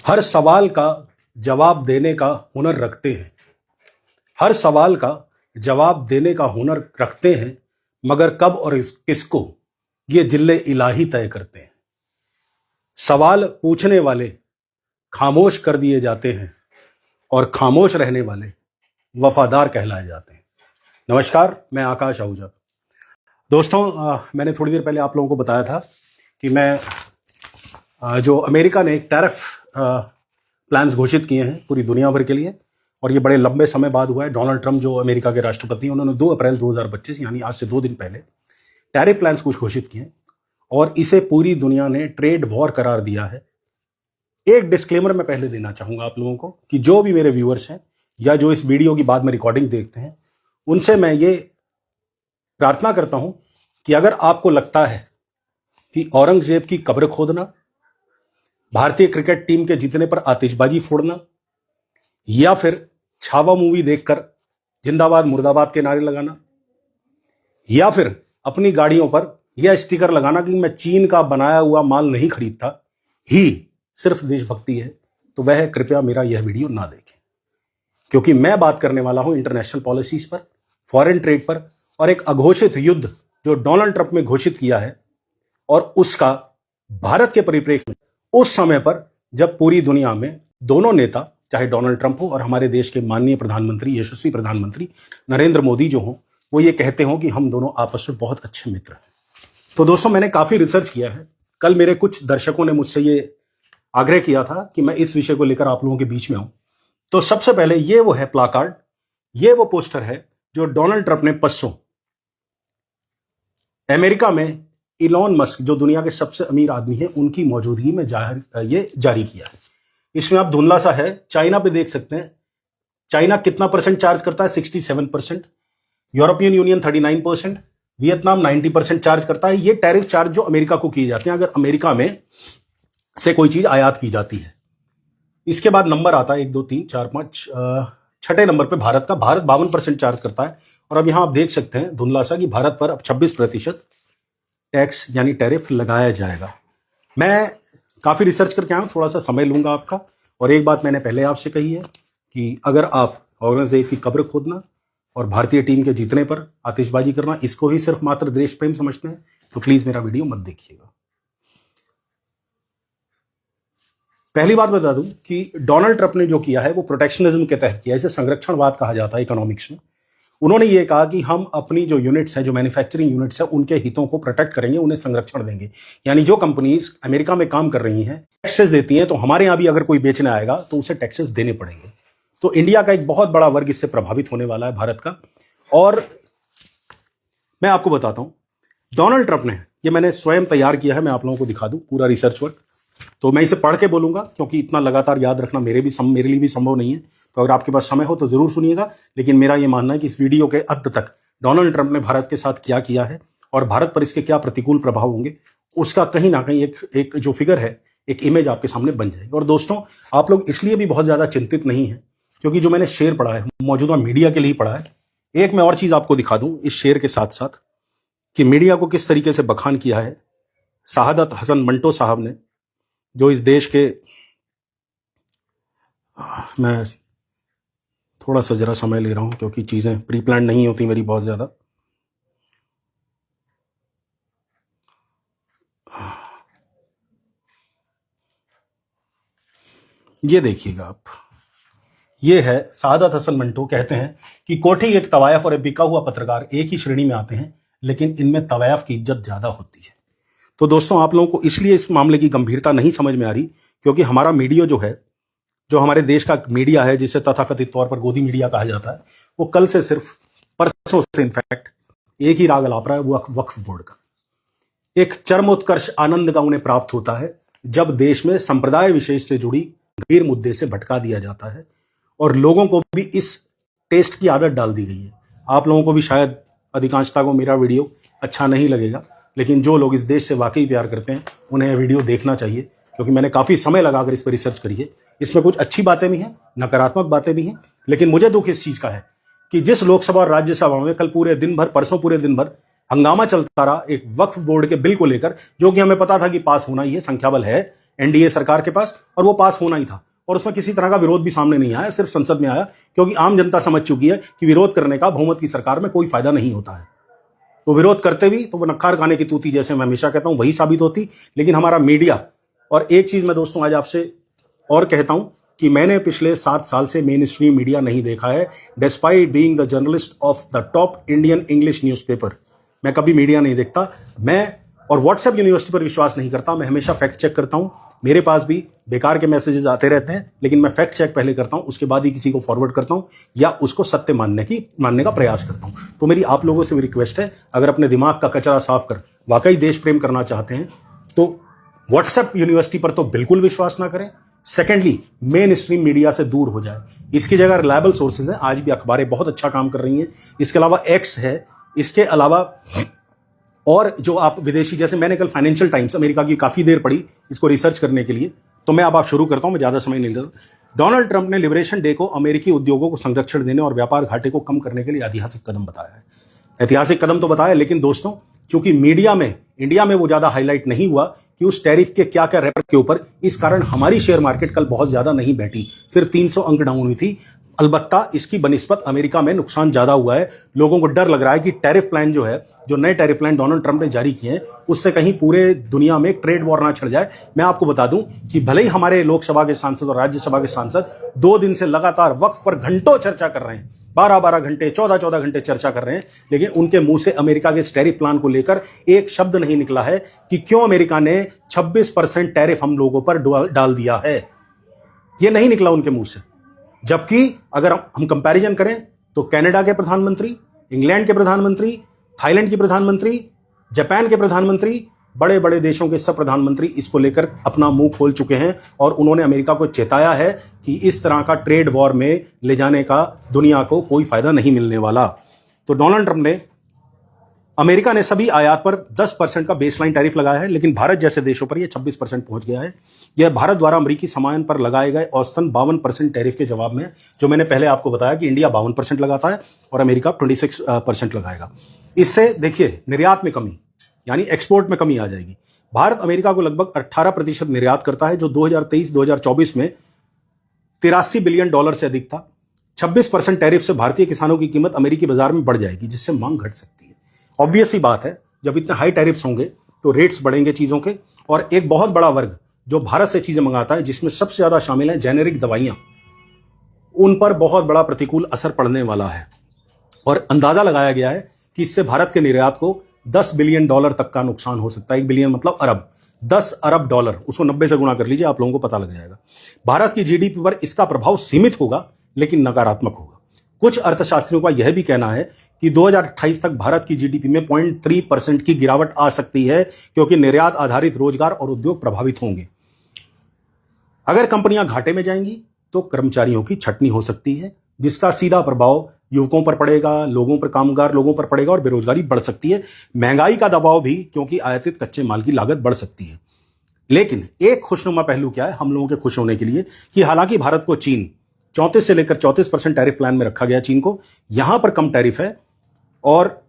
हर सवाल का जवाब देने का हुनर रखते हैं। हर सवाल का जवाब देने का हुनर रखते हैं, मगर कब और किसको ये जिल्ले इलाही तय करते हैं। सवाल पूछने वाले खामोश कर दिए जाते हैं और खामोश रहने वाले वफादार कहलाए जाते हैं। नमस्कार, मैं आकाश आहूजा। दोस्तों, मैंने थोड़ी देर पहले आप लोगों को बताया था कि मैं जो अमेरिका ने टैरिफ प्लान्स घोषित किए हैं पूरी दुनिया भर के लिए, और ये बड़े लंबे समय बाद हुआ है। डोनाल्ड ट्रंप जो अमेरिका के राष्ट्रपति हैं, उन्होंने 2 अप्रैल 2025 यानी आज से 2 दिन पहले टैरिफ प्लान्स कुछ घोषित किए और इसे पूरी दुनिया ने ट्रेड वॉर करार दिया है। एक डिस्क्लेमर मैं पहले देना चाहूंगा आप लोगों को कि जो भी मेरे व्यूअर्स हैं या जो इस वीडियो की बाद में रिकॉर्डिंग देखते हैं, उनसे मैं ये प्रार्थना करता हूं कि अगर आपको लगता है कि औरंगजेब की कब्र खोदना, भारतीय क्रिकेट टीम के जीतने पर आतिशबाजी फोड़ना, या फिर छावा मूवी देखकर जिंदाबाद मुर्दाबाद के नारे लगाना, या फिर अपनी गाड़ियों पर यह स्टिकर लगाना कि मैं चीन का बनाया हुआ माल नहीं खरीदता, ही सिर्फ देशभक्ति है, तो वह कृपया मेरा यह वीडियो ना देखें। क्योंकि मैं बात करने वाला हूं इंटरनेशनल पॉलिसीज पर, फॉरेन ट्रेड पर, और एक अघोषित युद्ध जो डोनाल्ड ट्रंप ने घोषित किया है, और उसका भारत के परिप्रेक्ष्य में उस समय पर जब पूरी दुनिया में दोनों नेता, चाहे डोनाल्ड ट्रंप हो और हमारे देश के माननीय प्रधानमंत्री, यशस्वी प्रधानमंत्री नरेंद्र मोदी जो हों, वो ये कहते हों कि हम दोनों आपस में बहुत अच्छे मित्र हैं। तो दोस्तों, मैंने काफी रिसर्च किया है। कल मेरे कुछ दर्शकों ने मुझसे ये आग्रह किया था कि मैं इस विषय को लेकर आप लोगों के बीच में आऊं। तो सबसे पहले ये वो है प्लाकार्ड, ये वो पोस्टर है जो डोनाल्ड ट्रंप ने परसों अमेरिका में इलॉन मस्क, जो दुनिया के सबसे अमीर आदमी हैं, उनकी मौजूदगी में ये जारी किया है। इसमें आप धुंधला सा है, चाइना पे देख सकते हैं। चाइना कितना परसेंट चार्ज करता है? 67%। यूरोपियन यूनियन 39%, वियतनाम 90% चार्ज करता है। ये टैरिफ चार्ज जो अमेरिका को किए जाते हैं अगर अमेरिका में से कोई चीज आयात की जाती है। इसके बाद नंबर आता है 1 2 3 4 5, छठे नंबर पे भारत का। भारत 52% चार्ज करता है। और अब यहां आप देख सकते हैं धुंधला सा कि भारत पर अब 26% टैक्स यानी टैरिफ लगाया जाएगा। मैं काफी रिसर्च करके आया हूं, थोड़ा सा समय लूंगा आपका। और एक बात मैंने पहले आपसे कही है कि अगर आप औरंगजेब की कब्र खोदना और भारतीय टीम के जीतने पर आतिशबाजी करना, इसको ही सिर्फ मात्र देश प्रेम समझते हैं, तो प्लीज मेरा वीडियो मत देखिएगा। पहली बात बता दूं कि डोनाल्ड ट्रंप ने जो किया है वो प्रोटेक्शनिज्म के तहत किया है। इसे संरक्षणवाद कहा जाता है इकोनॉमिक्स में। उन्होंने ये कहा कि हम अपनी जो यूनिट्स हैं, जो मैन्युफैक्चरिंग यूनिट्स हैं, उनके हितों को प्रोटेक्ट करेंगे, उन्हें संरक्षण देंगे। यानी जो कंपनीज अमेरिका में काम कर रही हैं, टैक्सेस देती हैं, तो हमारे यहां भी अगर कोई बेचने आएगा तो उसे टैक्सेस देने पड़ेंगे। तो इंडिया का एक बहुत बड़ा वर्ग इससे प्रभावित होने वाला है, भारत का। और मैं आपको बताता हूं, डोनाल्ड ट्रंप ने, ये मैंने स्वयं तैयार किया है, मैं आप लोगों को दिखा दूं पूरा रिसर्च वर्क। तो मैं इसे पढ़ के बोलूंगा क्योंकि इतना लगातार याद रखना मेरे लिए भी संभव नहीं है। तो अगर आपके पास समय हो तो जरूर सुनिएगा। लेकिन मेरा यह मानना है कि इस वीडियो के अंत तक डोनाल्ड ट्रंप ने भारत के साथ क्या किया है और भारत पर इसके क्या प्रतिकूल प्रभाव होंगे, उसका कहीं ना कहीं एक जो फिगर है, एक इमेज आपके सामने बन जाएगी। और दोस्तों, आप लोग इसलिए भी बहुत ज्यादा चिंतित नहीं है क्योंकि जो मैंने शेर पढ़ा है मौजूदा मीडिया के लिए पढ़ा है। एक मैं और चीज आपको दिखा दूं इस शेर के साथ साथ कि मीडिया को किस तरीके से बखान किया है शहादत हसन मंटो साहब ने, जो इस देश के, मैं थोड़ा सा जरा समय ले रहा हूं क्योंकि चीजें प्री प्लान नहीं होती मेरी बहुत ज्यादा। ये देखिएगा आप, ये है शहादत हसन मंटो। कहते हैं कि कोठी, एक तवायफ और एक बिका हुआ पत्रकार एक ही श्रेणी में आते हैं, लेकिन इनमें तवायफ की इज्जत ज्यादा होती है। तो दोस्तों, आप लोगों को इसलिए इस मामले की गंभीरता नहीं समझ में आ रही क्योंकि हमारा मीडिया जो है, जो हमारे देश का मीडिया है, जिसे तथाकथित तौर पर गोदी मीडिया कहा जाता है, वो कल से, सिर्फ परसों से इनफैक्ट एक ही राग अलाप रहा है, वो वक्फ बोर्ड का। एक चरमोत्कर्ष आनंद का उन्हें प्राप्त होता है जब देश में संप्रदाय विशेष से जुड़ी गंभीर मुद्दे से भटका दिया जाता है और लोगों को भी इस टेस्ट की आदत डाल दी गई है। आप लोगों को भी शायद अधिकांशता को मेरा वीडियो अच्छा नहीं लगेगा, लेकिन जो लोग इस देश से वाकई प्यार करते हैं उन्हें यह वीडियो देखना चाहिए क्योंकि मैंने काफी समय लगाकर इस पर रिसर्च करी है। इसमें कुछ अच्छी बातें भी हैं, नकारात्मक बातें भी हैं, लेकिन मुझे दुख इस चीज का है कि जिस लोकसभा और राज्यसभा में कल पूरे दिन भर, परसों पूरे दिन भर हंगामा चलता रहा एक वक्फ बोर्ड के बिल को लेकर, जो कि हमें पता था कि पास होना ही है, संख्या बल है, एनडीए सरकार के पास, और वो पास होना ही था, और उसमें किसी तरह का विरोध भी सामने नहीं आया, सिर्फ संसद में आया, क्योंकि आम जनता समझ चुकी है कि विरोध करने का बहुमत की सरकार में कोई फायदा नहीं होता है। तो विरोध करते भी तो वो नक्कार खाने की तूती, जैसे मैं हमेशा कहता हूं, वही साबित होती। लेकिन हमारा मीडिया, और एक चीज मैं दोस्तों आज आपसे और कहता हूं कि मैंने पिछले 7 साल से मेन स्ट्रीम मीडिया नहीं देखा है। Despite being the journalist of the top Indian English newspaper, मैं कभी मीडिया नहीं देखता। मैं और व्हाट्सएप यूनिवर्सिटी पर विश्वास नहीं करता, मैं हमेशा फैक्ट चेक करता हूं। मेरे पास भी बेकार के मैसेजेस आते रहते हैं, लेकिन मैं फैक्ट चेक पहले करता हूं, उसके बाद ही किसी को फॉरवर्ड करता हूं या उसको सत्य मानने का प्रयास करता हूं। तो मेरी आप लोगों से भी रिक्वेस्ट है, अगर अपने दिमाग का कचरा साफ कर वाकई देश प्रेम करना चाहते हैं तो व्हाट्सएप यूनिवर्सिटी पर तो बिल्कुल विश्वास ना करें। सेकेंडली, मेन स्ट्रीम मीडिया से दूर हो जाए, इसकी जगह रिलायबल सोर्सेज हैं, आज भी अखबारें बहुत अच्छा काम कर रही हैं। इसके अलावा एक्स है, इसके अलावा और जो आप विदेशी, जैसे मैंने कल फाइनेंशियल टाइम्स अमेरिका की काफी देर पढ़ी इसको रिसर्च करने के लिए, तो मैं अब आप शुरू करता हूं, मैं ज्यादा समय नहीं लेता। डोनाल्ड ट्रंप ने लिबरेशन डे को अमेरिकी उद्योगों को संरक्षण देने और व्यापार घाटे को कम करने के लिए ऐतिहासिक कदम बताया है। ऐतिहासिक कदम तो बताया, लेकिन दोस्तों चूंकि मीडिया में इंडिया में वो ज्यादा हाईलाइट नहीं हुआ कि उस टैरिफ के क्या क्या रैपर के ऊपर, इस कारण हमारी शेयर मार्केट कल बहुत ज्यादा नहीं बैठी, सिर्फ 300 अंक डाउन हुई थी। अलबत्ता इसकी बनिस्बत अमेरिका में नुकसान ज्यादा हुआ है। लोगों को डर लग रहा है कि टैरिफ प्लान जो है, जो नए टैरिफ प्लान डोनाल्ड ट्रंप ने जारी किए हैं, उससे कहीं पूरे दुनिया में ट्रेड वॉर ना छिड़ जाए। मैं आपको बता दूं कि भले ही हमारे लोकसभा के सांसद और राज्यसभा के सांसद 2 दिन से लगातार वक्फ पर घंटों चर्चा कर रहे हैं, 12-12 घंटे, 14-14 घंटे चर्चा कर रहे हैं, लेकिन उनके मुंह से अमेरिका के टैरिफ प्लान को लेकर एक शब्द नहीं निकला है कि क्यों अमेरिका ने 26% टैरिफ हम लोगों पर डाल दिया है। यह नहीं निकला उनके मुंह से। जबकि अगर हम कंपैरिजन करें तो कनाडा के प्रधानमंत्री, इंग्लैंड के प्रधानमंत्री, थाईलैंड के प्रधानमंत्री, जापान के प्रधानमंत्री, बड़े बड़े देशों के सब प्रधानमंत्री इसको लेकर अपना मुंह खोल चुके हैं और उन्होंने अमेरिका को चेताया है कि इस तरह का ट्रेड वॉर में ले जाने का दुनिया को कोई फायदा नहीं मिलने वाला। तो डोनाल्ड ट्रंप ने, अमेरिका ने सभी आयात पर 10% का बेसलाइन टैरिफ लगाया है, लेकिन भारत जैसे देशों पर यह 26% पहुंच गया है। यह भारत द्वारा अमेरिकी सामान पर लगाए गए औसतन 52% टैरिफ के जवाब में, जो मैंने पहले आपको बताया कि इंडिया 52% लगाता है और अमेरिका 26% लगाएगा। इससे देखिए निर्यात में कमी, यानी एक्सपोर्ट में कमी आ जाएगी। भारत अमेरिका को लगभग 18% निर्यात करता है, जो 2023-2024 में $83 बिलियन से अधिक था। 26% टैरिफ से भारतीय किसानों की कीमत अमेरिकी बाजार में बढ़ जाएगी, जिससे मांग घट सकती है। ऑब्वियस ही बात है, जब इतने हाई टैरिफ्स होंगे तो रेट्स बढ़ेंगे चीजों के, और एक बहुत बड़ा वर्ग जो भारत से चीजें मंगाता है, जिसमें सबसे ज्यादा शामिल है जेनेरिक दवाइयां, उन पर बहुत बड़ा प्रतिकूल असर पड़ने वाला है। और अंदाजा लगाया गया है कि इससे भारत के निर्यात को $10 बिलियन तक का नुकसान हो सकता है। 1 बिलियन मतलब अरब, $10 अरब, उसको 90 से गुणा कर लीजिए, आप लोगों को पता लग जाएगा। भारत की जीडीपी पर इसका प्रभाव सीमित होगा, लेकिन नकारात्मक होगा। कुछ अर्थशास्त्रियों का यह भी कहना है कि 2028 तक भारत की जीडीपी में 0.3% की गिरावट आ सकती है, क्योंकि निर्यात आधारित रोजगार और उद्योग प्रभावित होंगे। अगर कंपनियां घाटे में जाएंगी तो कर्मचारियों की छटनी हो सकती है, जिसका सीधा प्रभाव युवकों पर पड़ेगा, लोगों पर, कामगार लोगों पर पड़ेगा, और बेरोजगारी बढ़ सकती है। महंगाई का दबाव भी, क्योंकि आयातित कच्चे माल की लागत बढ़ सकती है। लेकिन एक खुशनुमा पहलू क्या है हम लोगों के खुश होने के लिए, कि हालांकि भारत को चीन 34 से लेकर 34% टैरिफ प्लान में रखा गया, चीन को यहां पर कम टैरिफ है, और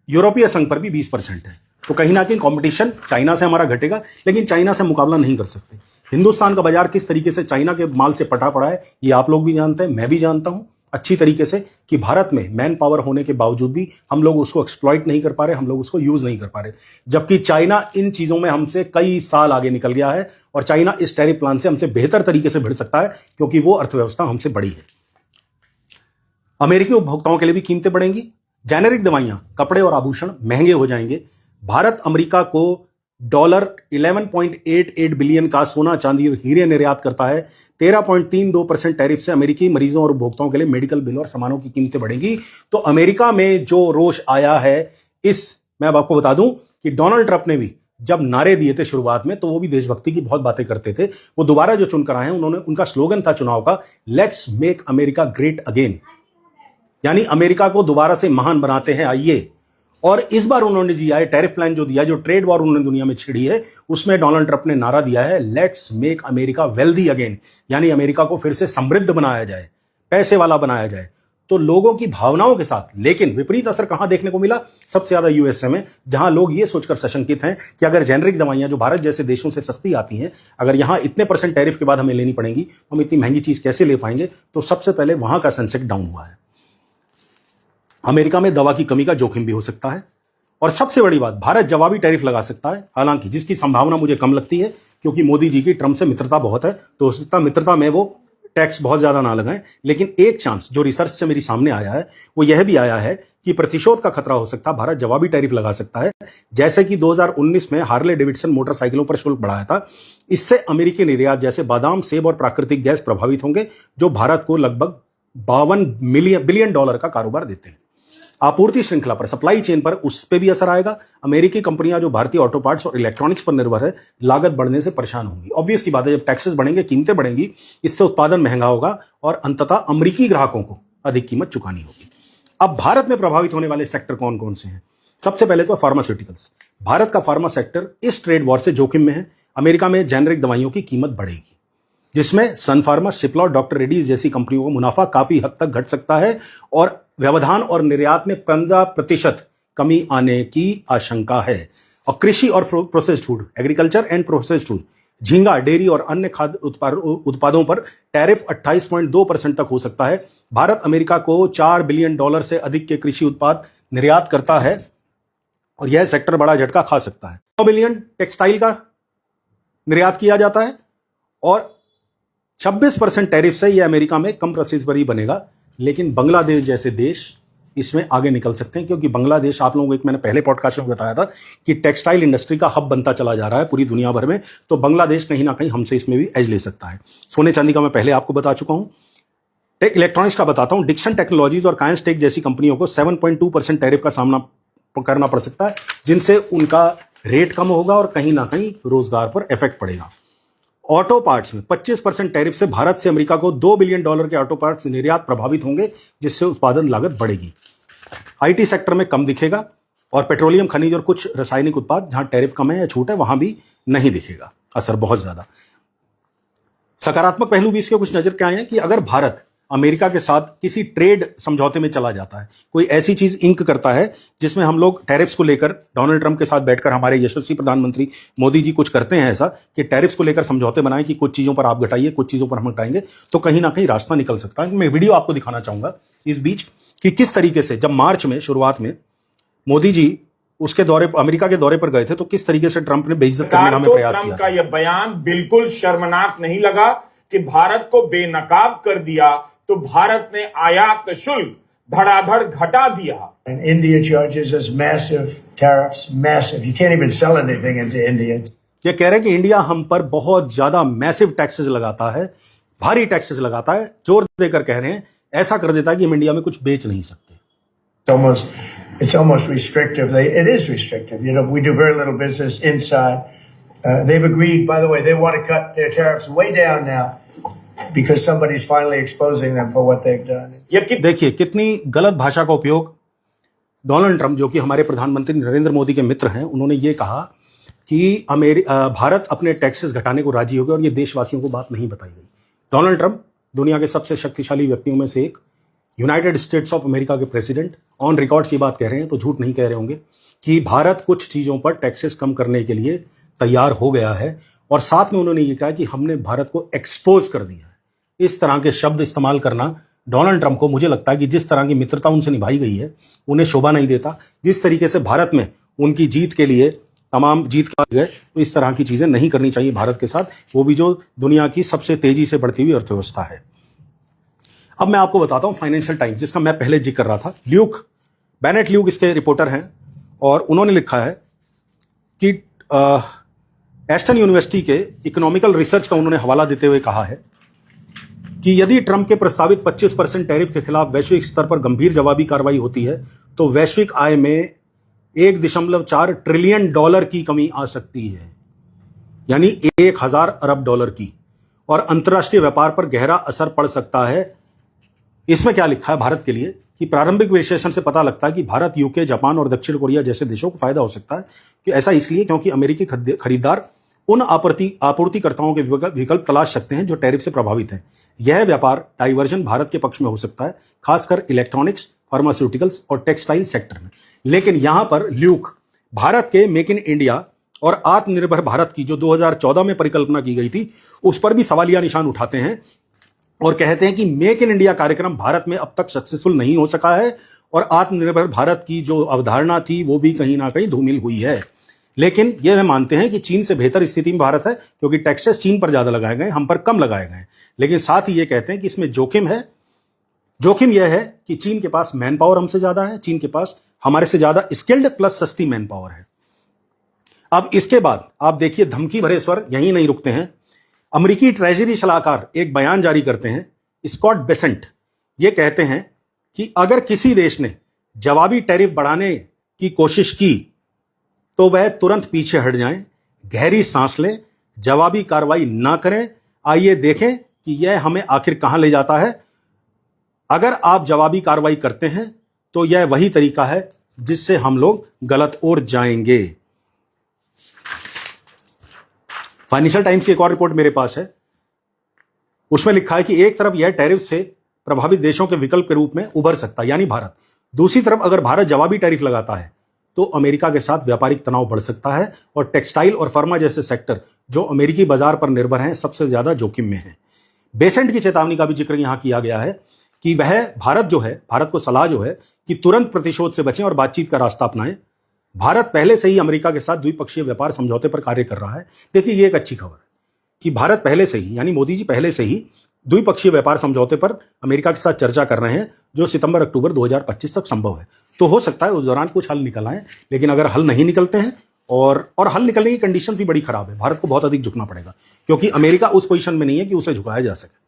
यूरोपीय संघ पर भी 20% है। तो कहीं ना कहीं कंपटीशन चाइना से हमारा घटेगा, लेकिन चाइना से मुकाबला नहीं कर सकते। हिंदुस्तान का बाजार किस तरीके से चाइना के माल से पटा पड़ा है, ये आप लोग भी जानते हैं, मैं भी जानता हूं अच्छी तरीके से, कि भारत में मैन पावर होने के बावजूद भी हम लोग उसको एक्सप्लॉइट नहीं कर पा रहे, हम लोग उसको यूज नहीं कर पा रहे। जबकि चाइना इन चीजों में हमसे कई साल आगे निकल गया है, और चाइना इस टैरिफ प्लान से हमसे बेहतर तरीके से भिड़ सकता है, क्योंकि वो अर्थव्यवस्था हमसे बड़ी है। अमेरिकी उपभोक्ताओं के लिए भी कीमतें बढ़ेंगी। जेनेरिक दवाइयां, कपड़े और आभूषण महंगे हो जाएंगे। भारत अमेरिका को $11.88 बिलियन का सोना, चांदी और हीरे निर्यात करता है। 13.32% टैरिफ से अमेरिकी मरीजों और उपभोक्ताओं के लिए मेडिकल बिल और सामानों की कीमतें बढ़ेंगी। तो अमेरिका में जो रोष आया है, मैं अब आपको बता दूं कि डोनाल्ड ट्रंप ने भी जब नारे दिए थे शुरुआत में, तो वो भी देशभक्ति की बहुत बातें करते थे। वो दोबारा जो चुनकर आए हैं, उनका स्लोगन था चुनाव का, let's make America great again, यानी अमेरिका को दोबारा से महान बनाते हैं, आइए। और इस बार उन्होंने दिया है टैरिफ प्लान जो दिया, जो ट्रेड वॉर उन्होंने दुनिया में छिड़ी है, उसमें डोनाल्ड ट्रंप ने नारा दिया है, let's make America wealthy again, यानी अमेरिका को फिर से समृद्ध बनाया जाए, पैसे वाला बनाया जाए। तो लोगों की भावनाओं के साथ, लेकिन विपरीत असर कहां देखने को मिला? सबसे ज्यादा यूएसए में, जहां लोग ये सोचकर सशंकित हैं कि अगर जेनरिक दवाइयां जो भारत जैसे देशों से सस्ती आती हैं, अगर यहां इतने % टैरिफ के बाद हमें लेनी पड़ेंगी, हम इतनी महंगी चीज कैसे ले पाएंगे? तो सबसे पहले वहां का सेंसेक्स डाउन हुआ है। अमेरिका में दवा की कमी का जोखिम भी हो सकता है, और सबसे बड़ी बात, भारत जवाबी टैरिफ लगा सकता है, हालांकि जिसकी संभावना मुझे कम लगती है, क्योंकि मोदी जी की ट्रंप से मित्रता बहुत है, तो हो सकता है मित्रता में वो टैक्स बहुत ज्यादा ना लगाएं। लेकिन एक चांस जो रिसर्च से मेरी सामने आया है वो यह भी आया है कि प्रतिशोध का खतरा हो सकता है, भारत जवाबी टैरिफ लगा सकता है, जैसे कि 2019 में हार्ले डेविडसन मोटरसाइकिलों पर शुल्क बढ़ाया था। इससे अमेरिकी निर्यात जैसे बादाम, सेब और प्राकृतिक गैस प्रभावित होंगे, जो भारत को लगभग $52 बिलियन का कारोबार देते हैं। आपूर्ति श्रृंखला पर, सप्लाई चेन पर, उस पर भी असर आएगा। अमेरिकी कंपनियां जो भारतीय ऑटो पार्ट्स और इलेक्ट्रॉनिक्स पर निर्भर है, लागत बढ़ने से परेशान होंगी। ऑब्वियस सी बात है, जब टैक्सेस बढ़ेंगे, कीमतें बढ़ेंगी, इससे उत्पादन महंगा होगा और अंततः अमेरिकी ग्राहकों को अधिक कीमत चुकानी होगी। अब भारत में प्रभावित होने वाले सेक्टर कौन कौन से हैं? सबसे पहले तो फार्मास्यूटिकल्स। भारत का फार्मा सेक्टर इस ट्रेड वॉर से जोखिम में है। अमेरिका में जेनरिक दवाइयों की कीमत बढ़ेगी, जिसमें सन फार्मा, सिप्ला और डॉक्टर रेड्डीज जैसी कंपनियों का मुनाफा काफी हद तक घट सकता है और व्यवधान और निर्यात में 15% कमी आने की आशंका है। और कृषि और processed food, agriculture and processed food, झींगा, डेयरी और अन्य खाद्य उत्पादों पर टैरिफ 28.2% तक हो सकता है। भारत अमेरिका को $4 बिलियन से अधिक के कृषि उत्पाद निर्यात करता है और यह सेक्टर बड़ा झटका खा सकता है। 9 बिलियन टेक्सटाइल का निर्यात किया जाता है और 26% टैरिफ से यह अमेरिका में कम प्रोसेस पर ही बनेगा। लेकिन बांग्लादेश जैसे देश इसमें आगे निकल सकते हैं, क्योंकि बांग्लादेश, आप लोगों को एक मैंने पहले पॉडकास्ट में बताया था कि टेक्सटाइल इंडस्ट्री का हब बनता चला जा रहा है पूरी दुनिया भर में, तो बांग्लादेश कहीं ना कहीं हमसे इसमें भी एज ले सकता है। सोने चांदी का मैं पहले आपको बता चुका हूं। टेक इलेक्ट्रॉनिक्स का बताता हूं। डिक्सन टेक्नोलॉजीज और कायंस टेक जैसी कंपनियों को 7.2% टैरिफ का सामना करना पड़ सकता है, जिनसे उनका रेट कम होगा और कहीं ना कहीं रोजगार पर इफेक्ट पड़ेगा। ऑटो पार्ट्स में 25% टैरिफ से भारत से अमेरिका को $2 बिलियन के ऑटो पार्ट्स निर्यात प्रभावित होंगे, जिससे उत्पादन लागत बढ़ेगी। आईटी सेक्टर में कम दिखेगा और पेट्रोलियम, खनिज और कुछ रासायनिक उत्पाद जहां टैरिफ कम है या छूट है, वहां भी नहीं दिखेगा असर बहुत ज्यादा। सकारात्मक पहलू भी इसके कुछ नजर के आए हैं कि अगर भारत अमेरिका के साथ किसी ट्रेड समझौते में चला जाता है, कोई ऐसी चीज इंक करता है जिसमें हम लोग टैरिफ्स को लेकर डोनाल्ड ट्रंप के साथ बैठकर, हमारे यशस्वी प्रधानमंत्री मोदी जी कुछ करते हैं ऐसा कि टैरिफ्स को लेकर समझौते बनाएं कि कुछ चीजों पर आप घटाइए, कुछ चीजों पर हम घटाएंगे, तो कहीं ना कहीं रास्ता निकल सकता है। मैं वीडियो आपको दिखाना चाहूंगा इस बीच कि किस तरीके से जब मार्च में शुरुआत में मोदी जी उसके दौरे, अमेरिका के दौरे पर गए थे, तो किस तरीके से ट्रंप ने बेइज्जत करने का हमें प्रयास किया। ट्रंप का यह बयान बिल्कुल शर्मनाक नहीं लगा कि भारत को बेनकाब कर दिया, तो भारत ने आयात शुल्क धड़ाधड़ घटा दिया। And India charges us massive tariffs, massive. You can't even sell anything into India. ये कह रहे हैं कि इंडिया हम पर बहुत ज्यादा मैसिव टैक्सेस लगाता है, भारी टैक्सेस लगाता है, जोर देकर कह रहे हैं, ऐसा कर देता है कि हम इंडिया में कुछ बेच नहीं सकते। It's almost restrictive. It is restrictive. You know, we do very little business inside. They've agreed, by the way, they want to cut their tariffs way down now because somebody's finally exposing them for what they've done. देखिए कितनी गलत भाषा का उपयोग। Donald Trump, जो कि हमारे प्रधानमंत्री नरेंद्र मोदी के मित्र हैं, उन्होंने ये कहा कि भारत अपने टैक्सेस घटाने को राजी हो गया और ये देशवासियों को बात नहीं बताई गई। डोनाल्ड ट्रंप दुनिया के सबसे शक्तिशाली व्यक्तियों में से एक, यूनाइटेड स्टेट्स ऑफ अमेरिका के प्रेसिडेंट, ऑन रिकॉर्ड ये बात कह रहे हैं, तो झूठ नहीं कह रहे होंगे कि भारत कुछ चीज़ों पर टैक्सेस कम करने के लिए तैयार हो गया है। और साथ में उन्होंने ये कहा कि हमने भारत को एक्सपोज कर दिया है। इस तरह के शब्द इस्तेमाल करना डोनाल्ड ट्रंप को, मुझे लगता है कि जिस तरह की मित्रता उनसे निभाई गई है, उन्हें शोभा नहीं देता। जिस तरीके से भारत में उनकी जीत के लिए तमाम जीत का गए, तो इस तरह की चीजें नहीं करनी चाहिए भारत के साथ, वो भी जो दुनिया की सबसे तेजी से बढ़ती हुई अर्थव्यवस्था है। अब मैं आपको बताता हूं फाइनेंशियल टाइम्स, जिसका मैं पहले जिक्र कर रहा था। बेनेट ल्यूक इसके रिपोर्टर हैं और उन्होंने लिखा है कि एस्टन यूनिवर्सिटी के इकोनॉमिकल रिसर्च का उन्होंने हवाला देते हुए कहा है कि यदि ट्रंप के प्रस्तावित 25% टैरिफ के खिलाफ वैश्विक स्तर पर गंभीर जवाबी कार्रवाई होती है, तो वैश्विक आय में $1.4 ट्रिलियन की कमी आ सकती है, यानी 1000 अरब डॉलर की, और अंतर्राष्ट्रीय व्यापार पर गहरा असर पड़ सकता है। इसमें क्या लिखा है भारत के लिए कि प्रारंभिक विश्लेषण से पता लगता है कि भारत, यूके, जापान और दक्षिण कोरिया जैसे देशों को फायदा हो सकता है। कि ऐसा इसलिए क्योंकि अमेरिकी खरीदार उन आपूर्तिकर्ताओं के विकल्प तलाश सकते हैं जो टैरिफ से प्रभावित हैं। यह व्यापार डाइवर्जन भारत के पक्ष में हो सकता है, खासकर इलेक्ट्रॉनिक्स, फार्मास्यूटिकल्स और टेक्सटाइल सेक्टर में। लेकिन यहां पर ल्यूक भारत के मेक इन इंडिया और आत्मनिर्भर भारत की जो 2014 में परिकल्पना की गई थी, उस पर भी सवालिया निशान उठाते हैं और कहते हैं कि मेक इन इंडिया कार्यक्रम भारत में अब तक सक्सेसफुल नहीं हो सका है और आत्मनिर्भर भारत की जो अवधारणा थी वो भी कहीं ना कहीं धूमिल हुई है। लेकिन यह वे मानते हैं कि चीन से बेहतर स्थिति में भारत है, क्योंकि टैक्सेस चीन पर ज्यादा लगाए गए, हम पर कम लगाए गए। लेकिन साथ ही ये कहते हैं कि इसमें जोखिम है। जोखिम यह है कि चीन के पास मैन पावर हमसे ज्यादा है, चीन के पास हमारे से ज्यादा स्किल्ड प्लस सस्ती मैन पावर है। अब इसके बाद आप देखिए धमकी भरे स्वर यहीं नहीं रुकते हैं। अमेरिकी ट्रेजरी सलाहकार एक बयान जारी करते हैं, स्कॉट बेसेंट। ये कहते हैं कि अगर किसी देश ने जवाबी टैरिफ बढ़ाने की कोशिश की तो वह तुरंत पीछे हट जाएं, गहरी सांस लें, जवाबी कार्रवाई ना करें। आइए देखें कि यह हमें आखिर कहां ले जाता है। अगर आप जवाबी कार्रवाई करते हैं तो यह वही तरीका है जिससे हम लोग गलत ओर जाएंगे। फाइनेंशियल टाइम्स की एक और रिपोर्ट मेरे पास है, उसमें लिखा है कि एक तरफ यह टैरिफ से प्रभावित देशों के विकल्प के रूप में उभर सकता है, यानी भारत। दूसरी तरफ अगर भारत जवाबी टैरिफ लगाता है तो अमेरिका के साथ व्यापारिक तनाव बढ़ सकता है और टेक्सटाइल और फार्मा जैसे सेक्टर जो अमेरिकी बाजार पर निर्भर हैं सबसे ज्यादा जोखिम में हैं। बेसेंट की चेतावनी का भी जिक्र यहां किया गया है कि वह भारत को सलाह जो है कि तुरंत प्रतिशोध से बचें और बातचीत का रास्ता अपनाएं। भारत पहले से ही अमेरिका के साथ द्विपक्षीय व्यापार समझौते पर कार्य कर रहा है। देखिए ये एक अच्छी खबर है कि भारत पहले से ही, यानी मोदी जी पहले से ही द्विपक्षीय व्यापार समझौते पर अमेरिका के साथ चर्चा कर रहे हैं, जो सितंबर-अक्टूबर 2025 तक संभव है। तो हो सकता है उस दौरान कुछ हल निकल आए, लेकिन अगर हल नहीं निकलते हैं और हल निकलने की कंडीशन भी बड़ी खराब है, भारत को बहुत अधिक झुकना पड़ेगा, क्योंकि अमेरिका उस पोजीशन में नहीं है कि उसे झुकाया जा सके।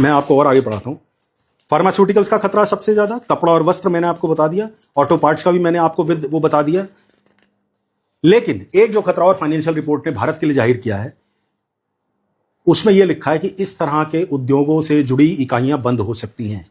मैं आपको और आगे बढ़ाता हूं। फार्मास्यूटिकल्स का खतरा सबसे ज्यादा, कपड़ा और वस्त्र मैंने आपको बता दिया, ऑटो पार्ट्स का भी मैंने आपको वो बता दिया। लेकिन एक जो खतरा और फाइनेंशियल रिपोर्ट ने भारत के लिए जाहिर किया है, उसमें यह लिखा है कि इस तरह के उद्योगों से जुड़ी इकाइयां बंद हो सकती हैं।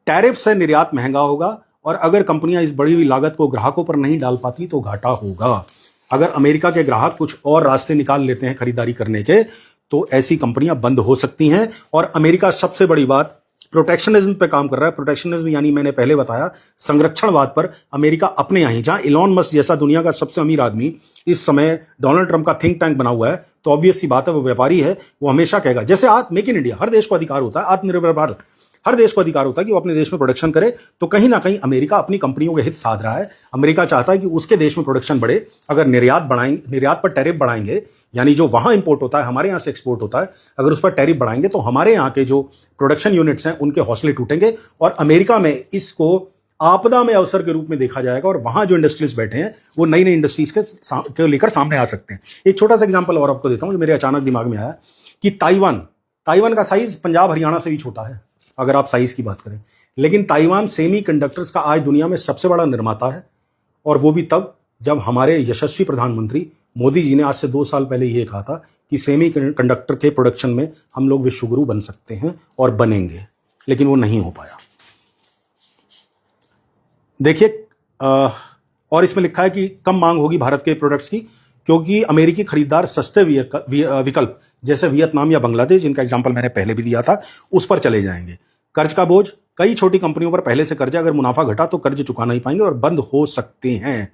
टैरिफ से निर्यात महंगा होगा और अगर कंपनियां इस बढ़ी हुई लागत को ग्राहकों पर नहीं डाल पाती तो घाटा होगा। अगर अमेरिका के ग्राहक कुछ और रास्ते निकाल लेते हैं खरीदारी करने के, तो ऐसी कंपनियां बंद हो सकती हैं। और अमेरिका सबसे बड़ी बात प्रोटेक्शनिज्म पे काम कर रहा है। प्रोटेक्शनिज्म यानी मैंने पहले बताया संरक्षणवाद पर अमेरिका अपने यहीं, जहां इलॉन मस्क जैसा दुनिया का सबसे अमीर आदमी इस समय डोनाल्ड ट्रंप का थिंक टैंक बना हुआ है, तो ऑब्वियस सी बात है वो व्यापारी है, वो हमेशा कहेगा जैसे मेक इन इंडिया, हर देश को अधिकार होता है, आत्मनिर्भर भारत, हर देश को अधिकार होता है कि वो अपने देश में प्रोडक्शन करे। तो कहीं ना कहीं अमेरिका अपनी कंपनियों के हित साध रहा है। अमेरिका चाहता है कि उसके देश में प्रोडक्शन बढ़े। अगर निर्यात पर टैरिफ बढ़ाएंगे, यानी जो वहां इंपोर्ट होता है हमारे यहां से एक्सपोर्ट होता है, अगर उस पर टैरिफ बढ़ाएंगे तो हमारे यहाँ के जो प्रोडक्शन यूनिट्स हैं उनके हौसले टूटेंगे और अमेरिका में इसको आपदा में अवसर के रूप में देखा जाएगा और वहां जो इंडस्ट्रीज बैठे हैं वो नई नई इंडस्ट्रीज के लेकर सामने आ सकते हैं। एक छोटा सा एग्जांपल और आपको देता हूं जो मेरे अचानक दिमाग में आया कि ताइवान का साइज पंजाब हरियाणा से भी छोटा है अगर आप साइज की बात करें, लेकिन ताइवान सेमीकंडक्टर्स का आज दुनिया में सबसे बड़ा निर्माता है। और वो भी तब जब हमारे यशस्वी प्रधानमंत्री मोदी जी ने आज से 2 साल पहले ये कहा था कि सेमीकंडक्टर के प्रोडक्शन में हम लोग विश्व गुरु बन सकते हैं और बनेंगे, लेकिन वो नहीं हो पाया। देखिए और इसमें लिखा है कि कम मांग होगी भारत के प्रोडक्ट्स की, क्योंकि अमेरिकी खरीदार सस्ते विकल्प जैसे वियतनाम या बांग्लादेश, जिनका एग्जांपल मैंने पहले भी दिया था, उस पर चले जाएंगे। कर्ज का बोझ, कई छोटी कंपनियों पर पहले से कर्ज, अगर मुनाफा घटा तो कर्ज चुका नहीं पाएंगे और बंद हो सकते हैं।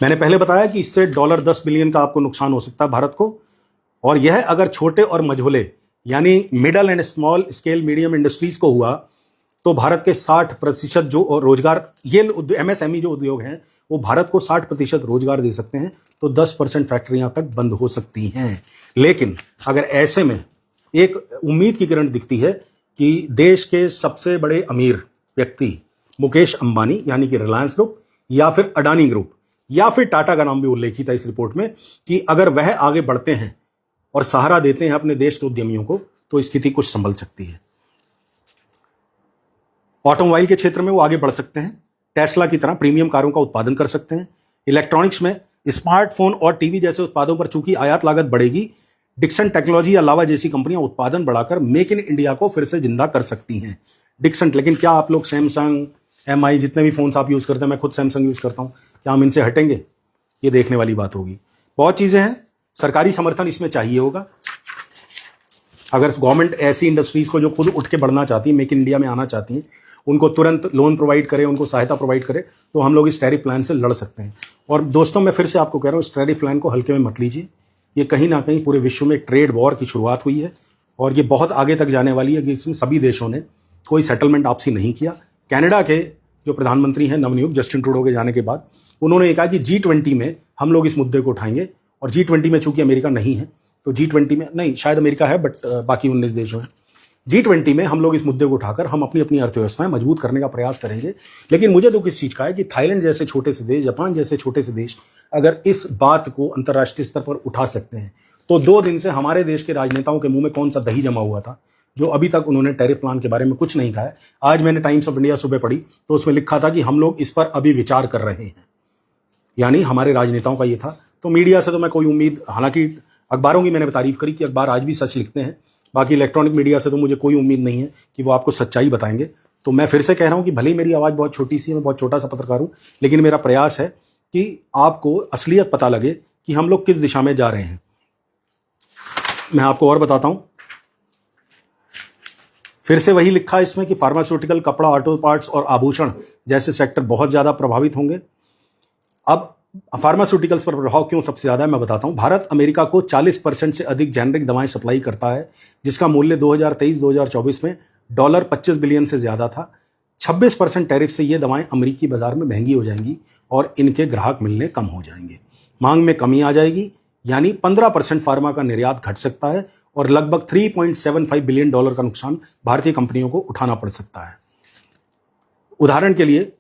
मैंने पहले बताया कि इससे $10 बिलियन का आपको नुकसान हो सकता है भारत को, और यह अगर छोटे और मझोले यानी middle and small scale medium industries को हुआ तो भारत के 60% जो रोजगार, ये MSME जो उद्योग हैं वो भारत को 60% रोजगार दे सकते हैं, तो 10% फैक्ट्रियां तक बंद हो सकती हैं। लेकिन अगर ऐसे में एक उम्मीद की किरण दिखती है कि देश के सबसे बड़े अमीर व्यक्ति मुकेश अंबानी यानी कि रिलायंस ग्रुप या फिर अडानी ग्रुप या फिर टाटा का नाम भी उल्लेखित है इस रिपोर्ट में, कि अगर वह आगे बढ़ते हैं और सहारा देते हैं अपने देश के उद्यमियों को, तो स्थिति कुछ संभल सकती है। ऑटोमोबाइल के क्षेत्र में वो आगे बढ़ सकते हैं, टेस्ला की तरह प्रीमियम कारों का उत्पादन कर सकते हैं। इलेक्ट्रॉनिक्स में स्मार्टफोन और टीवी जैसे उत्पादों पर चूंकि आयात लागत बढ़ेगी, डिक्सन टेक्नोलॉजी या लावा जैसी कंपनियां उत्पादन बढ़ाकर मेक इन इंडिया को फिर से जिंदा कर सकती हैं। डिक्सन, लेकिन क्या आप लोग सैमसंग, MI जितने भी फोन्स आप यूज़ करते हैं, मैं खुद सैमसंग यूज़ करता हूँ, क्या हम इनसे हटेंगे? ये देखने वाली बात होगी। बहुत चीज़ें हैं, सरकारी समर्थन इसमें चाहिए होगा। अगर गवर्नमेंट ऐसी इंडस्ट्रीज़ को जो खुद उठ के बढ़ना चाहती है, मेक इन इंडिया में आना चाहती हैं, उनको तुरंत लोन प्रोवाइड करे, उनको सहायता प्रोवाइड करे, तो हम लोग इस टैरिफ प्लान से लड़ सकते हैं। और दोस्तों, मैं फिर से आपको कह रहा हूँ, इस टैरिफ प्लान को हल्के में मत लीजिए। ये कहीं ना कहीं पूरे विश्व में ट्रेड वॉर की शुरुआत हुई है और ये बहुत आगे तक जाने वाली है कि इसमें सभी देशों ने कोई सेटलमेंट आपसी नहीं किया। कनाडा के जो प्रधानमंत्री हैं नवनियुक्त जस्टिन ट्रूडो के जाने के बाद, उन्होंने कहा कि G20 में हम लोग इस मुद्दे को उठाएंगे। और G20 में चूंकि अमेरिका नहीं है, तो G20 में नहीं, शायद अमेरिका है, बट बाकी 19 देशों हैं। G20 में हम लोग इस मुद्दे को उठाकर हम अपनी अपनी अर्थव्यवस्थाएं मजबूत करने का प्रयास करेंगे। लेकिन मुझे तो किस चीज़ का है कि थाईलैंड जैसे छोटे से देश, जापान जैसे छोटे से देश अगर इस बात को अंतर्राष्ट्रीय स्तर पर उठा सकते हैं, तो 2 दिन से हमारे देश के राजनेताओं के मुंह में कौन सा दही जमा हुआ था, जो अभी तक उन्होंने टैरिफ प्लान के बारे में कुछ नहीं कहा है। आज मैंने टाइम्स ऑफ इंडिया सुबह पढ़ी, तो उसमें लिखा था कि हम लोग इस पर अभी विचार कर रहे हैं, यानी हमारे राजनेताओं का ये था। तो मीडिया से तो मैं कोई उम्मीद, हालांकि अखबारों की मैंने तारीफ करी कि अखबार आज भी सच लिखते हैं, बाकी इलेक्ट्रॉनिक मीडिया से तो मुझे कोई उम्मीद नहीं है कि वो आपको सच्चाई बताएंगे। तो मैं फिर से कह रहा हूं कि भले ही मेरी आवाज़ बहुत छोटी सी है, मैं बहुत छोटा सा पत्रकार हूं, लेकिन मेरा प्रयास है कि आपको असलियत पता लगे कि हम लोग किस दिशा में जा रहे हैं। मैं आपको और बताता हूं, फिर से वही लिखा है इसमें कि फार्मास्यूटिकल, कपड़ा, ऑटो पार्ट्स और आभूषण जैसे सेक्टर बहुत ज़्यादा प्रभावित होंगे। अब फार्मास्यूटिकल्स पर प्रभाव क्यों सबसे ज़्यादा है, मैं बताता हूं। भारत अमेरिका को 40% से अधिक जेनरिक दवाएं सप्लाई करता है, जिसका मूल्य 2023-2024 में $25 बिलियन से ज़्यादा था। 26% टैरिफ से ये दवाएं अमेरिकी बाजार में महंगी हो जाएंगी और इनके ग्राहक मिलने कम हो जाएंगे। मांग में कमी आ जाएगी, यानी 15% फार्मा का निर्यात घट सकता है और लगभग $3.75 बिलियन का नुकसान भारतीय कंपनियों को उठाना पड़ सकता है। उदाहरण के लिए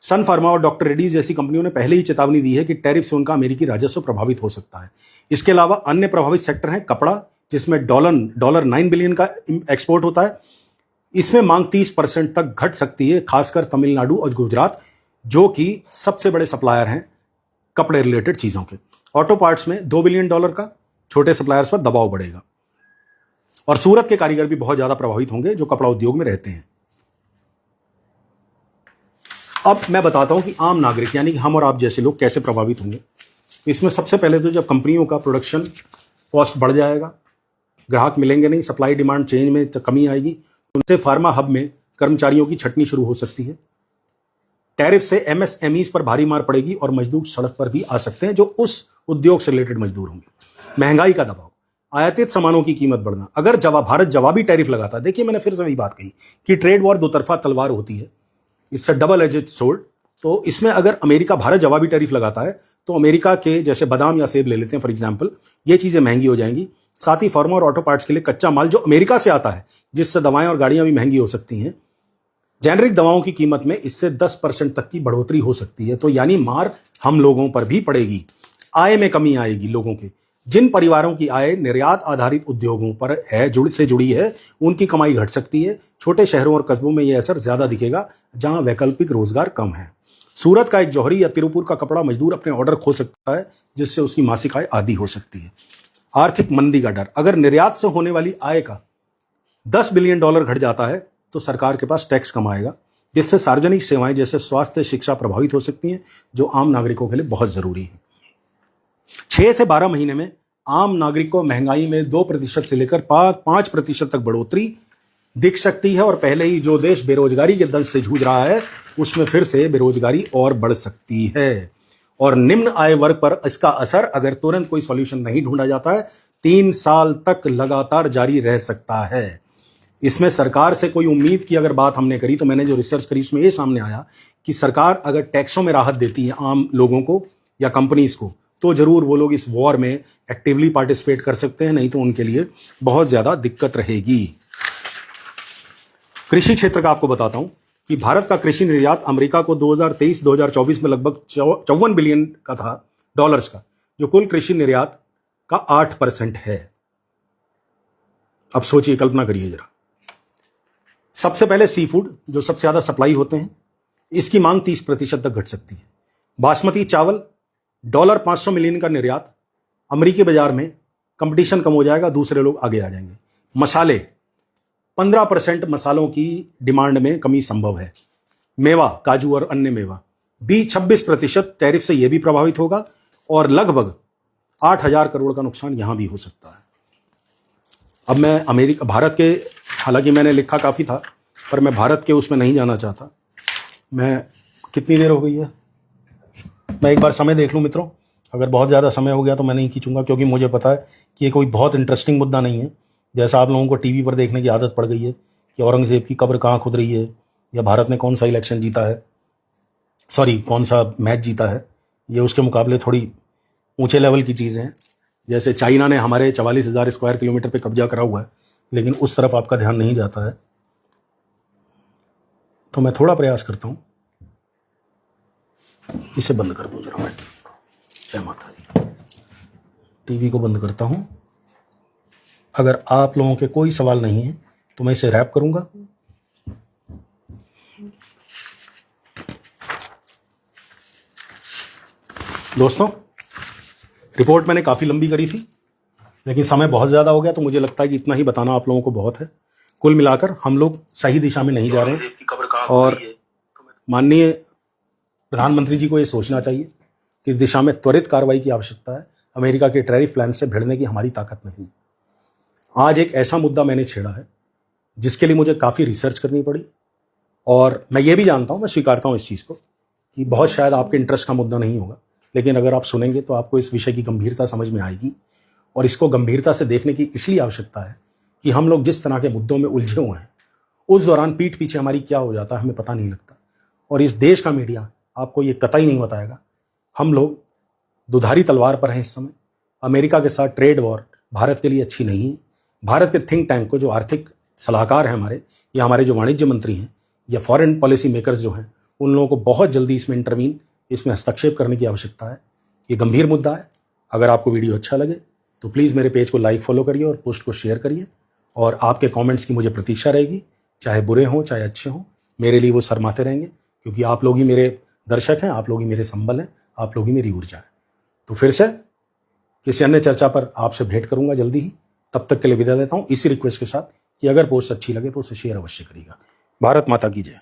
सन फार्मा और डॉक्टर रेड्डीज जैसी कंपनियों ने पहले ही चेतावनी दी है कि टैरिफ से उनका अमेरिकी राजस्व प्रभावित हो सकता है। इसके अलावा अन्य प्रभावित सेक्टर हैं कपड़ा, जिसमें $9 बिलियन का एक्सपोर्ट होता है। इसमें मांग 30% तक घट सकती है, खासकर तमिलनाडु और गुजरात, जो कि सबसे बड़े सप्लायर हैं कपड़े रिलेटेड चीज़ों के। ऑटो पार्ट्स में $2 बिलियन का छोटे सप्लायर्स पर दबाव बढ़ेगा। और सूरत के कारीगर भी बहुत ज़्यादा प्रभावित होंगे जो कपड़ा उद्योग में रहते हैं। अब मैं बताता हूं कि आम नागरिक यानी कि हम और आप जैसे लोग कैसे प्रभावित होंगे। इसमें सबसे पहले तो जब कंपनियों का प्रोडक्शन कॉस्ट बढ़ जाएगा, ग्राहक मिलेंगे नहीं, सप्लाई डिमांड चेंज में कमी आएगी, उनसे फार्मा हब में कर्मचारियों की छटनी शुरू हो सकती है। टैरिफ से MSMEs पर भारी मार पड़ेगी और मजदूर सड़क पर भी आ सकते हैं, जो उस उद्योग से रिलेटेड मजदूर होंगे। महंगाई का दबाव, आयातित सामानों की कीमत बढ़ना। अगर भारत जवाबी टैरिफ लगाता है, देखिए मैंने फिर से वही बात कही कि ट्रेड वॉर दो तरफा तलवार होती है, इससे डबल एजेड सोल्ड। तो इसमें अगर अमेरिका भारत जवाबी टैरिफ लगाता है, तो अमेरिका के जैसे बादाम या सेब ले लेते हैं फॉर एग्जांपल, ये चीज़ें महंगी हो जाएंगी। साथ ही फार्मा और ऑटो पार्ट्स के लिए कच्चा माल जो अमेरिका से आता है, जिससे दवाएं और गाड़ियां भी महंगी हो सकती हैं, जेनरिक दवाओं की कीमत में इससे 10% तक की बढ़ोतरी हो सकती है। तो यानी मार हम लोगों पर भी पड़ेगी। आय में कमी आएगी लोगों के। जिन परिवारों की आय निर्यात आधारित उद्योगों पर है, जुड़ी है, उनकी कमाई घट सकती है। छोटे शहरों और कस्बों में यह असर ज्यादा दिखेगा, जहां वैकल्पिक रोजगार कम है। सूरत का एक जौहरी या तिरुपुर का कपड़ा मजदूर अपने ऑर्डर खो सकता है, जिससे उसकी मासिक आय आधी हो सकती है। आर्थिक मंदी का डर, अगर निर्यात से होने वाली आय का $10 बिलियन घट जाता है, तो सरकार के पास टैक्स कम आएगा, जिससे सार्वजनिक सेवाएं जैसे स्वास्थ्य, शिक्षा प्रभावित हो सकती हैं, जो आम नागरिकों के लिए बहुत जरूरी है। 6 से 12 महीने में आम नागरिक को महंगाई में 2% से लेकर 5% तक बढ़ोतरी दिख सकती है। और पहले ही जो देश बेरोजगारी के दंश से जूझ रहा है, उसमें फिर से बेरोजगारी और बढ़ सकती है। और निम्न आय वर्ग पर इसका असर अगर तुरंत कोई सॉल्यूशन नहीं ढूंढा जाता है, 3 साल तक लगातार जारी रह सकता है। इसमें सरकार से कोई उम्मीद की अगर बात हमने करी, तो मैंने जो रिसर्च करी उसमें ये सामने आया कि सरकार अगर टैक्सों में राहत देती है आम लोगों को या कंपनीज को, तो जरूर वो लोग इस वॉर में एक्टिवली पार्टिसिपेट कर सकते हैं, नहीं तो उनके लिए बहुत ज्यादा दिक्कत रहेगी। कृषि क्षेत्र का आपको बताता हूं कि भारत का कृषि निर्यात अमेरिका को 2023-2024 में लगभग 54 बिलियन का था, डॉलर्स का, जो कुल कृषि निर्यात का 8% है। अब सोचिए, कल्पना करिए जरा। सबसे पहले सी फूड, जो सबसे ज्यादा सप्लाई होते हैं, इसकी मांग 30% तक घट सकती है। बासमती चावल $500 मिलियन का निर्यात, अमेरिकी बाजार में कंपटीशन कम हो जाएगा, दूसरे लोग आगे आ जाएंगे। मसाले 15% मसालों की डिमांड में कमी संभव है। मेवा, काजू और अन्य मेवा, बी 26% टैरिफ से यह भी प्रभावित होगा और लगभग 8,000 करोड़ का नुकसान यहां भी हो सकता है। अब मैं अमेरिका, भारत के, हालांकि मैंने लिखा काफ़ी था, पर मैं भारत के उसमें नहीं जाना चाहता। मैं, कितनी देर हो गई है, मैं एक बार समय देख लूँ मित्रों। अगर बहुत ज़्यादा समय हो गया तो मैं नहीं खींचूंगा, क्योंकि मुझे पता है कि ये कोई बहुत इंटरेस्टिंग मुद्दा नहीं है। जैसा आप लोगों को टीवी पर देखने की आदत पड़ गई है कि औरंगज़ेब की कब्र कहाँ खुद रही है, या भारत ने कौन सा इलेक्शन जीता है, सॉरी कौन सा मैच जीता है, ये उसके मुकाबले थोड़ी ऊंचे लेवल की चीज़ें हैं। जैसे चाइना ने हमारे 44,000 स्क्वायर किलोमीटर पे कब्जा करा हुआ है, लेकिन उस तरफ आपका ध्यान नहीं जाता है। तो मैं थोड़ा प्रयास करता हूँ, इसे बंद कर दूँ जरा मैं टीवी को। जय माता दी। टीवी को बंद करता हूँ। अगर आप लोगों के कोई सवाल नहीं है तो मैं इसे रैप करूँगा। दोस्तों, रिपोर्ट मैंने काफ़ी लंबी करी थी, लेकिन समय बहुत ज़्यादा हो गया, तो मुझे लगता है कि इतना ही बताना आप लोगों को बहुत है। कुल मिलाकर हम लोग सही दिशा में नहीं जा रहे हैं, और माननीय प्रधानमंत्री जी को ये सोचना चाहिए कि इस दिशा में त्वरित कार्रवाई की आवश्यकता है। अमेरिका के टैरिफ प्लान से भिड़ने की हमारी ताकत नहीं है। आज एक ऐसा मुद्दा मैंने छेड़ा है जिसके लिए मुझे काफ़ी रिसर्च करनी पड़ी, और मैं ये भी जानता हूँ, मैं स्वीकारता हूँ इस चीज़ को कि बहुत शायद आपके इंटरेस्ट का मुद्दा नहीं होगा, लेकिन अगर आप सुनेंगे तो आपको इस विषय की गंभीरता समझ में आएगी। और इसको गंभीरता से देखने की इसलिए आवश्यकता है कि हम लोग जिस तरह के मुद्दों में उलझे हुए हैं, उस दौरान पीठ पीछे हमारी क्या हो जाता है हमें पता नहीं लगता, और इस देश का मीडिया आपको ये कतई नहीं बताएगा। हम लोग दुधारी तलवार पर हैं इस समय। अमेरिका के साथ ट्रेड वॉर भारत के लिए अच्छी नहीं है। भारत के थिंक टैंक को, जो आर्थिक सलाहकार हैं हमारे, या हमारे जो वाणिज्य मंत्री हैं, या फॉरेन पॉलिसी मेकर्स जो हैं, उन लोगों को बहुत जल्दी इसमें इंटरवीन, इसमें हस्तक्षेप करने की आवश्यकता है। ये गंभीर मुद्दा है। अगर आपको वीडियो अच्छा लगे तो प्लीज़ मेरे पेज को लाइक फॉलो करिए और पोस्ट को शेयर करिए, और आपके कमेंट्स की मुझे प्रतीक्षा रहेगी। चाहे बुरे हों चाहे अच्छे हों, मेरे लिए वो शर्माते रहेंगे, क्योंकि आप लोग ही मेरे दर्शक हैं, आप लोग ही मेरे संबल हैं, आप लोग ही मेरी ऊर्जा है। तो फिर से किसी अन्य चर्चा पर आपसे भेंट करूंगा जल्दी ही। तब तक के लिए विदा लेता हूं, इसी रिक्वेस्ट के साथ कि अगर पोस्ट अच्छी लगे तो उसे शेयर अवश्य करिएगा। भारत माता की जय।